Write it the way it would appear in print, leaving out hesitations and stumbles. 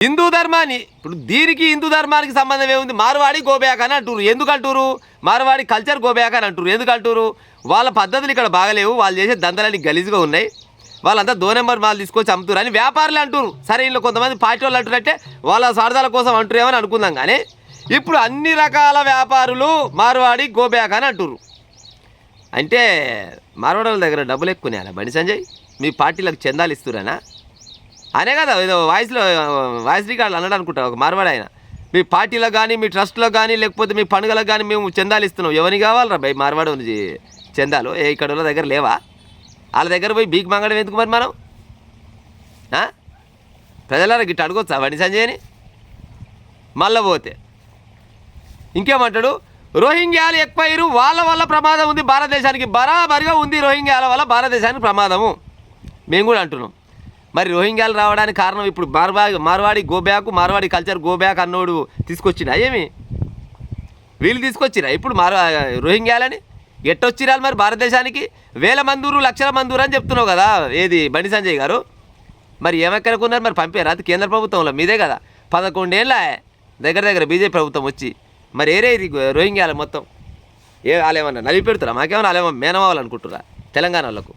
హిందూ ధర్మాన్ని ఇప్పుడు దీనికి హిందూ ధర్మానికి సంబంధం ఏముంది? మార్వాడి గోబ్యాక్ అని అంటారు. ఎందుకు అంటారు? మార్వాడి కల్చర్ గోబ్యాక్ అని అంటారు. ఎందుకు అంటారు? వాళ్ళ పద్ధతులు ఇక్కడ బాగలేవు, వాళ్ళు చేసే దందలన్నీ గలీజ్గా ఉన్నాయి, వాళ్ళంతా 2 నెంబర్ మాలు తీసుకొచ్చి అమ్ముతారు అని వ్యాపారులు అంటారు. సరే, ఇంట్లో కొంతమంది పార్టీ వాళ్ళు అంటారంటే వాళ్ళ స్వార్థాల కోసం అంటారేమని అనుకుందాం. కానీ ఇప్పుడు అన్ని రకాల వ్యాపారులు మార్వాడి గోబ్యాక్ అని అంటారు. అంటే మార్వాడి వాళ్ళ దగ్గర డబ్బులు ఎక్కువనే అలా బండి సంజయ్, మీ పార్టీలకు చందాలు ఇస్తురేనా అనే కదా ఏదో వాయిస్ రికార్డులు అన్నాడు అనుకుంటా ఒక మార్వాడి ఆయన. మీ పార్టీలకు కానీ, మీ ట్రస్ట్లో కానీ, లేకపోతే మీ పండుగలకు కానీ మేము చందాలు ఇస్తున్నాం. ఎవరికి కావాలరా భయ్ మార్వాడి నుంచి చందాలు? ఇక్కడ వాళ్ళ దగ్గర లేవా? వాళ్ళ దగ్గర పోయి బీక్ మంగడం ఎందుకు మరి మనం? ప్రజలారా గిట్ట అడగొచ్చా బండి సంజయ్ని? మళ్ళీ పోతే ఇంకేమంటాడు? రోహింగ్యాలు ఎక్కువయ్యారు, వాళ్ళ వల్ల ప్రమాదం ఉంది భారతదేశానికి. బరాబరిగా ఉంది, రోహింగ్యాల వల్ల భారతదేశానికి ప్రమాదము మేము కూడా అంటున్నాం. మరి రోహింగ్యాలు రావడానికి కారణం ఇప్పుడు మార్వాడి మార్వాడి కల్చర్ గోబ్యాక్ అన్నోడు తీసుకొచ్చినా ఏమి? వీళ్ళు తీసుకొచ్చిరా ఇప్పుడు రోహింగ్యాలని? ఎట్టొచ్చిరాలు మరి భారతదేశానికి? వేల మందూరు, లక్షల మందూరు అని చెప్తున్నావు కదా ఏది బండి సంజయ్ గారు? మరి ఏమెక్కడికున్నారు మరి? పంపారు అది కేంద్ర ప్రభుత్వంలో మీదే కదా. 11 ఏళ్ళ దగ్గర బీజేపీ ప్రభుత్వం వచ్చి మరి ఏరే ఇది రోహింగ్యాల మొత్తం వాళ్ళేమన్నా నలిపి పెడుతురా? మాకేమన్నా వాళ్ళేమో మేనమావాలనుకుంటురా తెలంగాణ వాళ్ళకు?